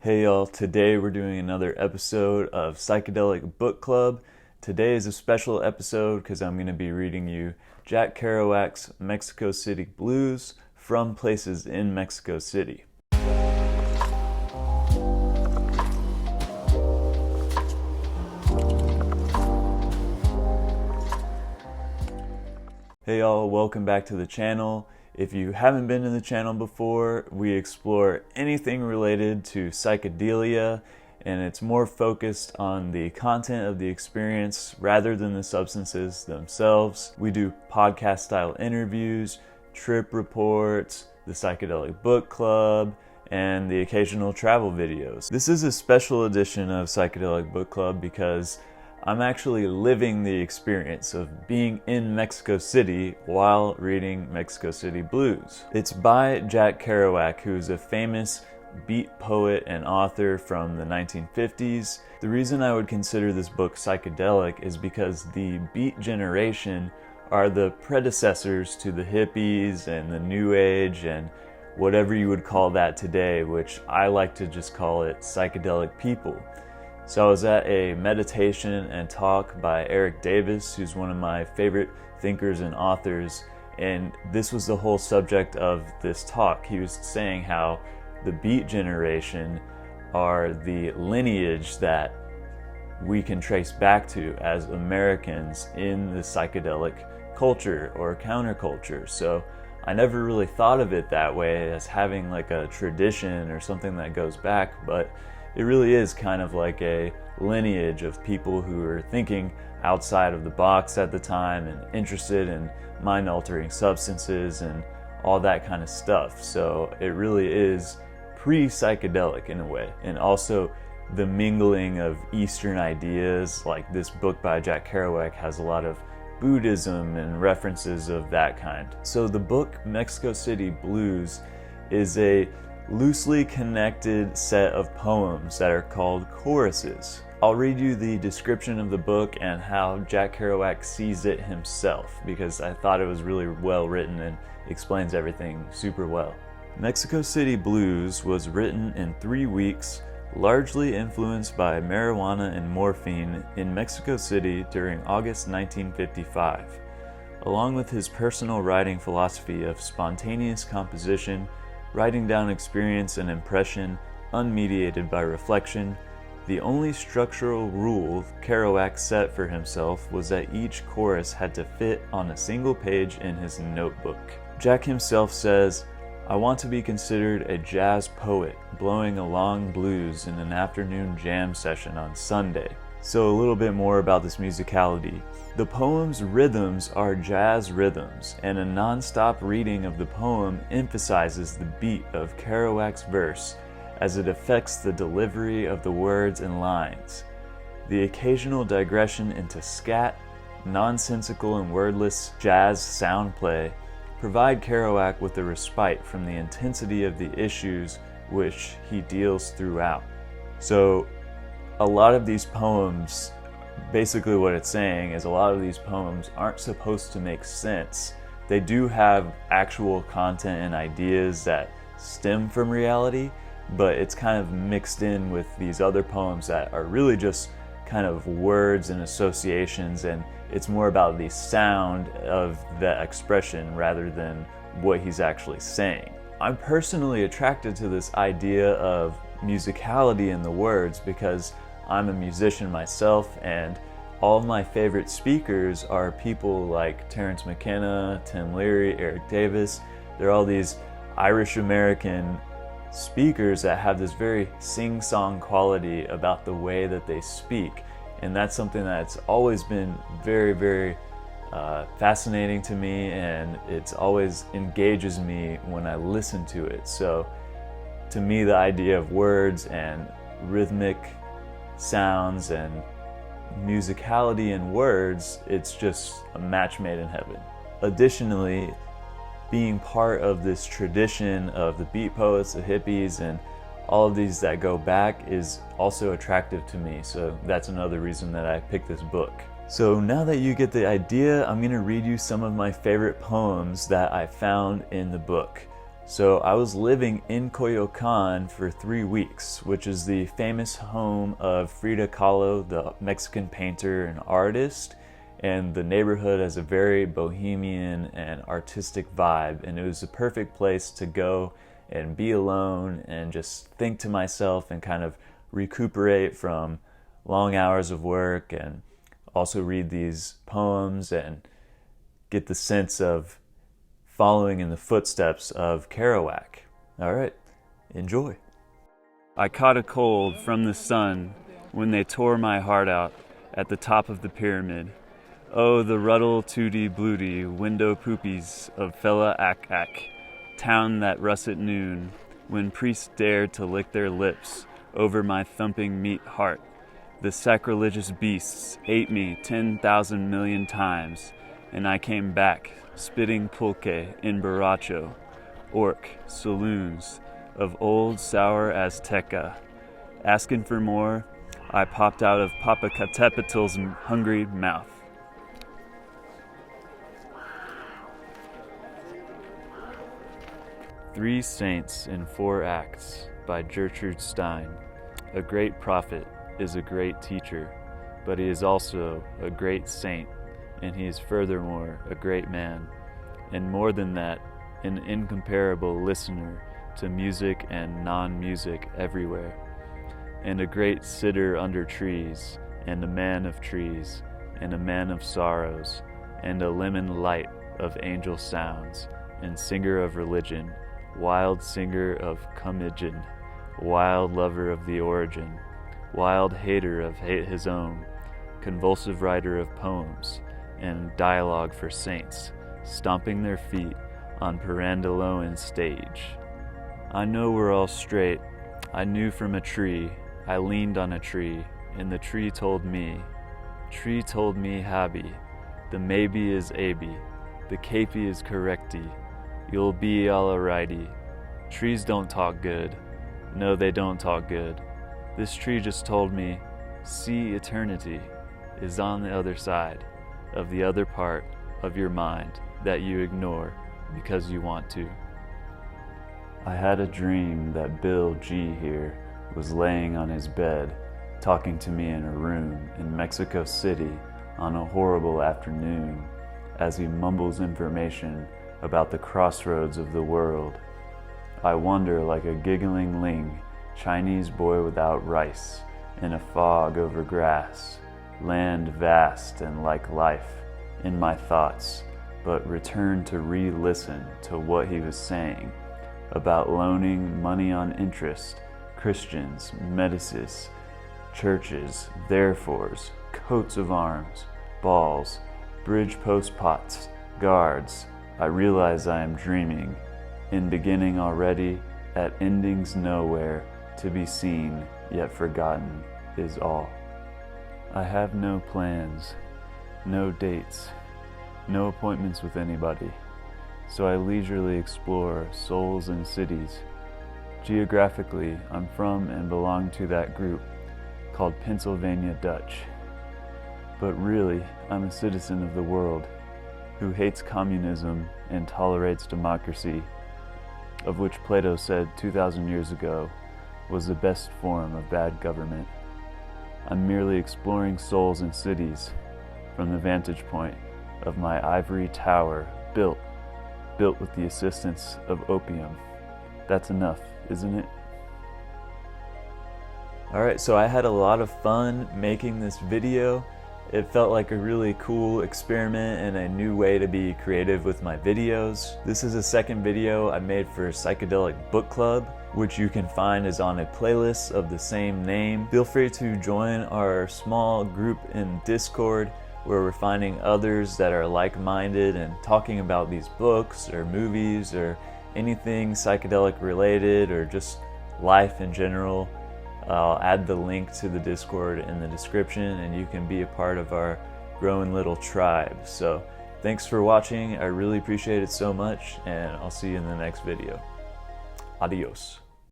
Hey y'all, today we're doing another episode of Psychedelic Book Club. Today is a special episode because I'm going to be reading you Jack Kerouac's Mexico City Blues from Places in Mexico City. Hey y'all, welcome back to the channel. If you haven't been to the channel before, we explore anything related to psychedelia, and it's more focused on the content of the experience rather than the substances themselves. We do podcast style interviews, trip reports, the Psychedelic Book Club, and the occasional travel videos. This is a special edition of Psychedelic Book Club because I'm actually living the experience of being in Mexico City while reading Mexico City Blues. It's by Jack Kerouac, who's a famous beat poet and author from the 1950s. The reason I would consider this book psychedelic is because the beat generation are the predecessors to the hippies and the new age and whatever you would call that today, which I like to just call it psychedelic people. So I was at a meditation and talk by Erik Davis, who's one of my favorite thinkers and authors, and this was the whole subject of this talk. He was saying how the beat generation are the lineage that we can trace back to as Americans in the psychedelic culture or counterculture. So I never really thought of it that way, as having like a tradition or something that goes back, but it really is kind of like a lineage of people who are thinking outside of the box at the time and interested in mind-altering substances and all that kind of stuff. So it really is pre-psychedelic in a way. And also the mingling of Eastern ideas, like this book by Jack Kerouac has a lot of Buddhism and references of that kind. So the book Mexico City Blues is a loosely connected set of poems that are called choruses. I'll read you the description of the book and how Jack Kerouac sees it himself, because I thought it was really well written and explains everything super well. Mexico City Blues was written in 3 weeks, largely influenced by marijuana and morphine in Mexico City during August 1955. Along with his personal writing philosophy of spontaneous composition, writing down experience and impression unmediated by reflection, the only structural rule Kerouac set for himself was that each chorus had to fit on a single page in his notebook. Jack himself says, "I want to be considered a jazz poet, blowing a long blues in an afternoon jam session on Sunday." So a little bit more about this musicality. The poem's rhythms are jazz rhythms, and a non-stop reading of the poem emphasizes the beat of Kerouac's verse as it affects the delivery of the words and lines. The occasional digression into scat, nonsensical and wordless jazz sound play provide Kerouac with a respite from the intensity of the issues which he deals throughout. So a lot of these poems, basically what it's saying is a lot of these poems aren't supposed to make sense. They do have actual content and ideas that stem from reality, but it's kind of mixed in with these other poems that are really just kind of words and associations, and it's more about the sound of the expression rather than what he's actually saying. I'm personally attracted to this idea of musicality in the words because I'm a musician myself, and all of my favorite speakers are people like Terence McKenna, Tim Leary, Erik Davis. They're all these Irish American speakers that have this very sing-song quality about the way that they speak, and that's something that's always been very, very fascinating to me, and it's always engages me when I listen to it. So to me, the idea of words and rhythmic sounds and musicality in words, it's just a match made in heaven. Additionally, being part of this tradition of the beat poets, the hippies, and all of these that go back is also attractive to me. So that's another reason that I picked this book. So now that you get the idea, I'm going to read you some of my favorite poems that I found in the book. So I was living in Coyoacan for 3 weeks, which is the famous home of Frida Kahlo, the Mexican painter and artist. And the neighborhood has a very bohemian and artistic vibe, and it was the perfect place to go and be alone and just think to myself and kind of recuperate from long hours of work, and also read these poems and get the sense of following in the footsteps of Kerouac. All right, enjoy. I caught a cold from the sun when they tore my heart out at the top of the pyramid. Oh, the ruddle tooty blooty window poopies of fella Ak, town that russet noon, when priests dared to lick their lips over my thumping meat heart. The sacrilegious beasts ate me 10,000 million times, and I came back, spitting pulque in Borracho, orc, saloons of old sour Azteca. Asking for more, I popped out of Popocatépetl's hungry mouth. Three Saints in 4 Acts by Gertrude Stein. A great prophet is a great teacher, but he is also a great saint, and he is furthermore a great man, and more than that, an incomparable listener to music and non-music everywhere, and a great sitter under trees, and a man of trees, and a man of sorrows, and a lemon light of angel sounds, and singer of religion, wild singer of Comidgen, wild lover of the origin, wild hater of hate his own, convulsive writer of poems, and dialogue for saints, stomping their feet on Pirandelloan stage. I know we're all straight. I knew from a tree. I leaned on a tree, and the tree told me Habi, the maybe is abi, the capey is correcty, you'll be alrighty. Trees don't talk good. No, they don't talk good. This tree just told me, see, eternity is on the other side of the other part of your mind that you ignore because you want to. I had a dream that Bill G here was laying on his bed talking to me in a room in Mexico City on a horrible afternoon as he mumbles information about the crossroads of the world. I wander like a giggling ling, Chinese boy without rice, in a fog over grass, land vast and like life in my thoughts, but return to re-listen to what he was saying about loaning money on interest, Christians, medicines, churches, therefores, coats of arms, balls, bridge post pots, guards. I realize I am dreaming, in beginning already, at endings nowhere, to be seen, yet forgotten is all. I have no plans, no dates, no appointments with anybody, so I leisurely explore souls and cities. Geographically, I'm from and belong to that group called Pennsylvania Dutch. But really, I'm a citizen of the world who hates communism and tolerates democracy, of which Plato said 2,000 years ago was the best form of bad government. I'm merely exploring souls and cities from the vantage point of my ivory tower built with the assistance of opium. That's enough, isn't it? Alright, so I had a lot of fun making this video. It felt like a really cool experiment and a new way to be creative with my videos. This is a second video I made for Psychedelic Book Club, which you can find is on a playlist of the same name. Feel free to join our small group in Discord, where we're finding others that are like-minded and talking about these books or movies or anything psychedelic related or just life in general. I'll add the link to the Discord in the description, and you can be a part of our growing little tribe. So thanks for watching. I really appreciate it so much, and I'll see you in the next video. Adios.